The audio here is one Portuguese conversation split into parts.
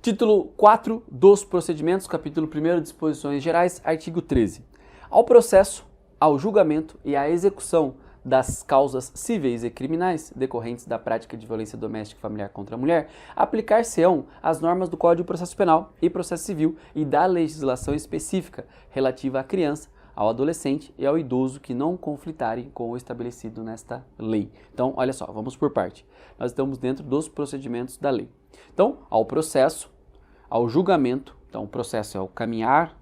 Título 4 dos procedimentos, capítulo 1º, disposições gerais, artigo 13. Ao processo, ao julgamento e à execução das causas cíveis e criminais decorrentes da prática de violência doméstica e familiar contra a mulher, aplicar-se-ão as normas do Código de Processo Penal e Processo Civil e da legislação específica relativa à criança, ao adolescente e ao idoso que não conflitarem com o estabelecido nesta lei. Então, olha só, vamos por parte. Nós estamos dentro dos procedimentos da lei. Então, ao processo, ao julgamento, então o processo é o caminhar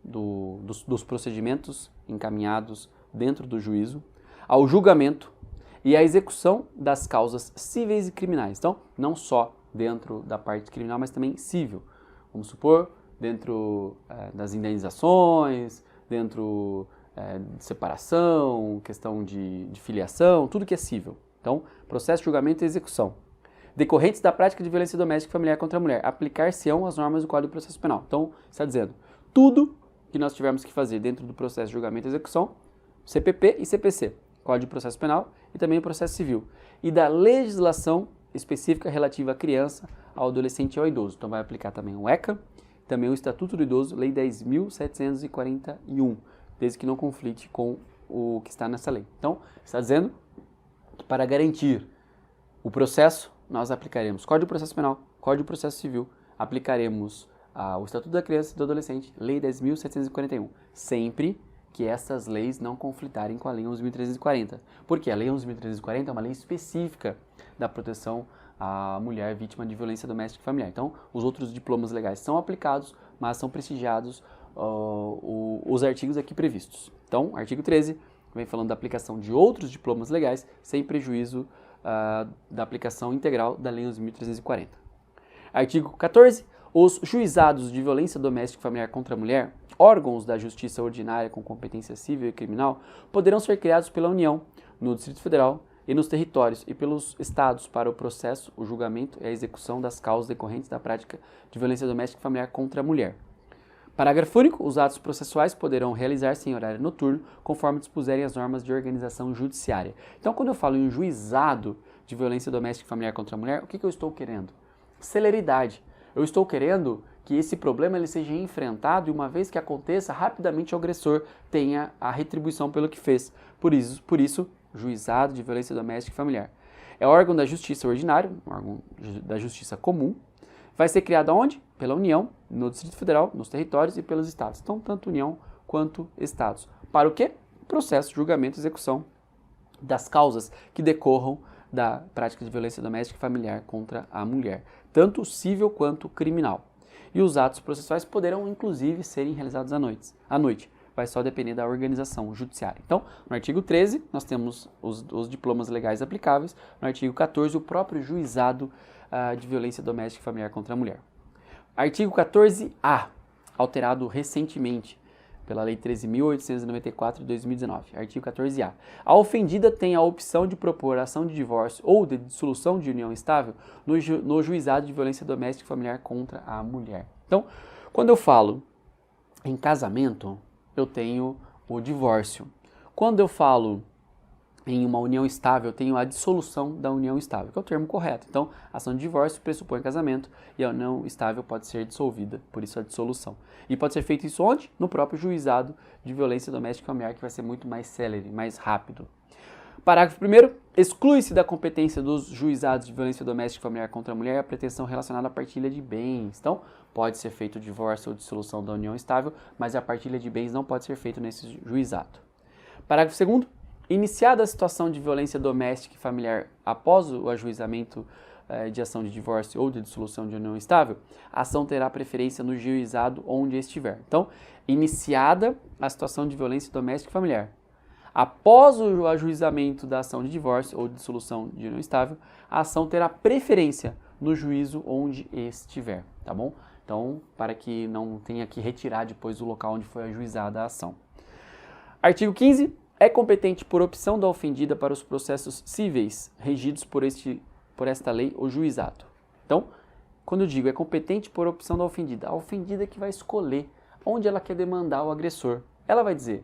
dos procedimentos encaminhados dentro do juízo, ao julgamento e à execução das causas cíveis e criminais. Então, não só dentro da parte criminal, mas também civil. Vamos supor, dentro das indenizações, dentro de separação, questão de filiação, tudo que é cível. Então, processo, julgamento e execução. Decorrentes da prática de violência doméstica e familiar contra a mulher, aplicar-se-ão as normas do Código de Processo Penal. Então, está dizendo, tudo que nós tivermos que fazer dentro do processo, julgamento e execução, CPP e CPC, Código de Processo Penal e também o processo civil. E da legislação específica relativa à criança, ao adolescente e ao idoso. Então, vai aplicar também o ECA, também o Estatuto do Idoso, Lei 10.741, desde que não conflite com o que está nessa lei. Então, está dizendo que para garantir o processo, nós aplicaremos Código de Processo Penal, Código de Processo Civil, aplicaremos o Estatuto da Criança e do Adolescente, Lei 10.741, sempre que essas leis não conflitarem com a Lei 11.340. Porque a Lei 11.340 é uma lei específica da proteção à mulher vítima de violência doméstica e familiar. Então, os outros diplomas legais são aplicados, mas são prestigiados os artigos aqui previstos. Então, artigo 13 vem falando da aplicação de outros diplomas legais sem prejuízo da aplicação integral da Lei 11.340. Artigo 14. Os juizados de violência doméstica e familiar contra a mulher, órgãos da justiça ordinária com competência civil e criminal, poderão ser criados pela União, no Distrito Federal e nos territórios e pelos estados para o processo, o julgamento e a execução das causas decorrentes da prática de violência doméstica e familiar contra a mulher. Parágrafo único. Os atos processuais poderão realizar-se em horário noturno, conforme dispuserem as normas de organização judiciária. Então, quando eu falo em juizado de violência doméstica e familiar contra a mulher, o que eu estou querendo? Celeridade. Eu estou querendo que esse problema ele seja enfrentado e, uma vez que aconteça, rapidamente o agressor tenha a retribuição pelo que fez. Por isso, juizado de violência doméstica e familiar. É órgão da justiça ordinário, órgão da justiça comum. Vai ser criado aonde? Pela União, no Distrito Federal, nos territórios e pelos estados. Então, tanto União quanto estados. Para o quê? Processo, julgamento e execução das causas que decorram da prática de violência doméstica e familiar contra a mulher, tanto civil quanto criminal. E os atos processuais poderão, inclusive, serem realizados à noite. Vai só depender da organização judiciária. Então, no artigo 13, nós temos os diplomas legais aplicáveis. No artigo 14, o próprio juizado de violência doméstica e familiar contra a mulher. Artigo 14A, alterado recentemente pela Lei 13.894 de 2019. Artigo 14A. A ofendida tem a opção de propor ação de divórcio ou de dissolução de união estável no juizado de violência doméstica e familiar contra a mulher. Então, quando eu falo em casamento, eu tenho o divórcio. Quando eu falo em uma união estável, eu tenho a dissolução da união estável, que é o termo correto. Então, a ação de divórcio pressupõe casamento e a união estável pode ser dissolvida, por isso a dissolução. E pode ser feito isso onde? No próprio juizado de violência doméstica e familiar, que vai ser muito mais célere, mais rápido. Parágrafo 1º. Exclui-se da competência dos juizados de violência doméstica e familiar contra a mulher a pretensão relacionada à partilha de bens. Então, pode ser feito o divórcio ou dissolução da união estável, mas a partilha de bens não pode ser feito nesse juizado. Parágrafo 2º. Iniciada a situação de violência doméstica e familiar após o ajuizamento de ação de divórcio ou de dissolução de união estável, a ação terá preferência no juizado onde estiver. Então, iniciada a situação de violência doméstica e familiar. Após o ajuizamento da ação de divórcio ou de dissolução de união estável, a ação terá preferência no juízo onde estiver, tá bom? Então, para que não tenha que retirar depois o local onde foi ajuizada a ação. Artigo 15. É competente por opção da ofendida para os processos cíveis regidos por esta lei o juizado. Então, quando eu digo é competente por opção da ofendida, a ofendida é que vai escolher onde ela quer demandar o agressor. Ela vai dizer,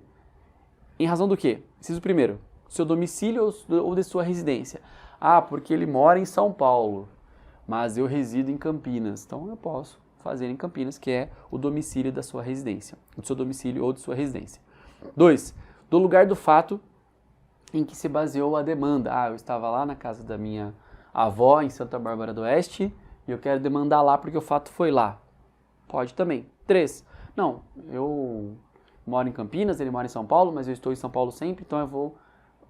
em razão do quê? Inciso primeiro, seu domicílio ou de sua residência. Ah, porque ele mora em São Paulo. mas eu resido em Campinas, então eu posso fazer em Campinas, que é o domicílio da sua residência, do seu domicílio ou de sua residência. 2. Do lugar do fato em que se baseou a demanda. Eu estava lá na casa da minha avó, em Santa Bárbara do Oeste, e eu quero demandar lá porque o fato foi lá. Pode também. 3. Não, eu moro em Campinas, ele mora em São Paulo, mas eu estou em São Paulo sempre, então eu vou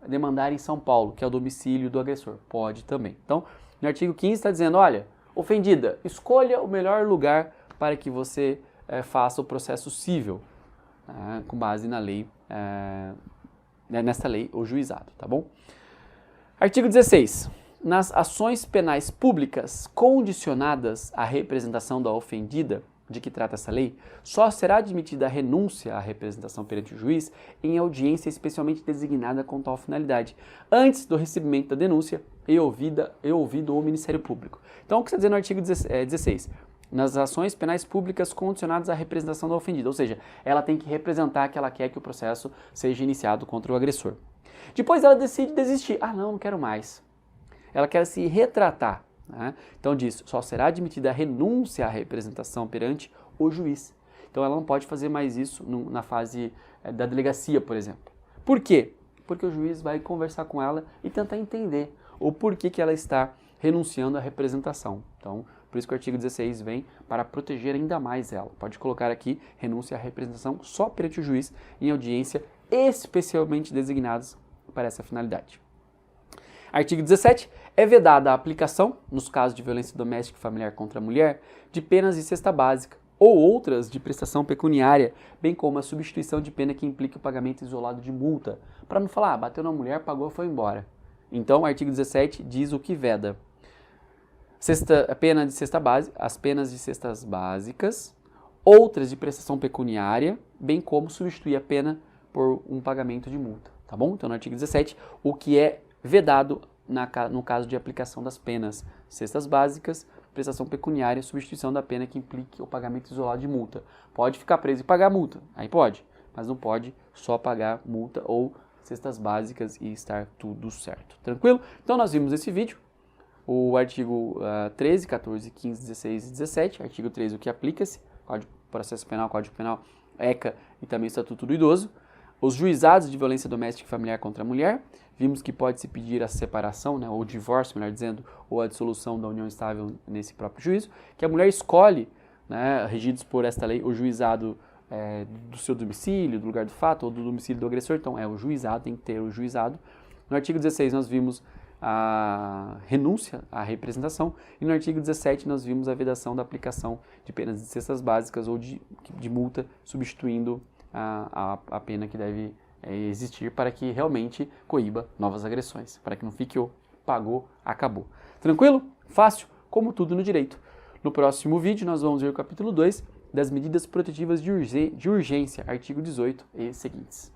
demandar em São Paulo, que é o domicílio do agressor. Pode também. Então, no artigo 15 está dizendo, olha, ofendida, escolha o melhor lugar para que você faça o processo cível, com base na lei, nesta lei, o juizado, tá bom? Artigo 16. Nas ações penais públicas condicionadas à representação da ofendida, de que trata essa lei, só será admitida a renúncia à representação perante o juiz em audiência especialmente designada com tal finalidade, antes do recebimento da denúncia e ouvido o Ministério Público. Então, o que está dizendo no artigo 16? Nas ações penais públicas condicionadas à representação da ofendida, ou seja, ela tem que representar que ela quer que o processo seja iniciado contra o agressor. Depois ela decide desistir. Não quero mais. Ela quer se retratar. Então diz, só será admitida a renúncia à representação perante o juiz. Então ela não pode fazer mais isso na fase da delegacia, por exemplo. Por quê? Porque o juiz vai conversar com ela e tentar entender o porquê que ela está renunciando à representação. Então, por isso que o artigo 16 vem para proteger ainda mais ela. Pode colocar aqui, renúncia à representação só perante o juiz em audiência especialmente designadas para essa finalidade. Artigo 17. É vedada a aplicação, nos casos de violência doméstica e familiar contra a mulher, de penas de cesta básica ou outras de prestação pecuniária, bem como a substituição de pena que implique o pagamento isolado de multa. Para não falar, bateu na mulher, pagou, foi embora. Então, o artigo 17 diz o que veda. Pena de cesta básica, as penas de cestas básicas, outras de prestação pecuniária, bem como substituir a pena por um pagamento de multa. Tá bom? Então, no artigo 17, o que é vedado no caso de aplicação das penas, cestas básicas, prestação pecuniária, substituição da pena que implique o pagamento isolado de multa. Pode ficar preso e pagar multa, aí pode, mas não pode só pagar multa ou cestas básicas e estar tudo certo. Tranquilo? Então nós vimos esse vídeo, o artigo 13, 14, 15, 16 e 17, artigo 13 o que aplica-se, Código de Processo Penal, Código Penal, ECA e também Estatuto do Idoso. Os juizados de violência doméstica e familiar contra a mulher, vimos que pode-se pedir a separação, ou o divórcio, melhor dizendo, ou a dissolução da união estável nesse próprio juízo, que a mulher escolhe, regidos por esta lei, o juizado do seu domicílio, do lugar do fato, ou do domicílio do agressor, então é o juizado, tem que ter o juizado. No artigo 16 nós vimos a renúncia à representação, e no artigo 17 nós vimos a vedação da aplicação de penas de cestas básicas ou de multa, substituindo a pena que deve existir para que realmente coíba novas agressões, para que não fique o pagou, acabou. Tranquilo? Fácil? Como tudo no direito. No próximo vídeo nós vamos ver o capítulo 2 das medidas protetivas de urgência, artigo 18 e seguintes.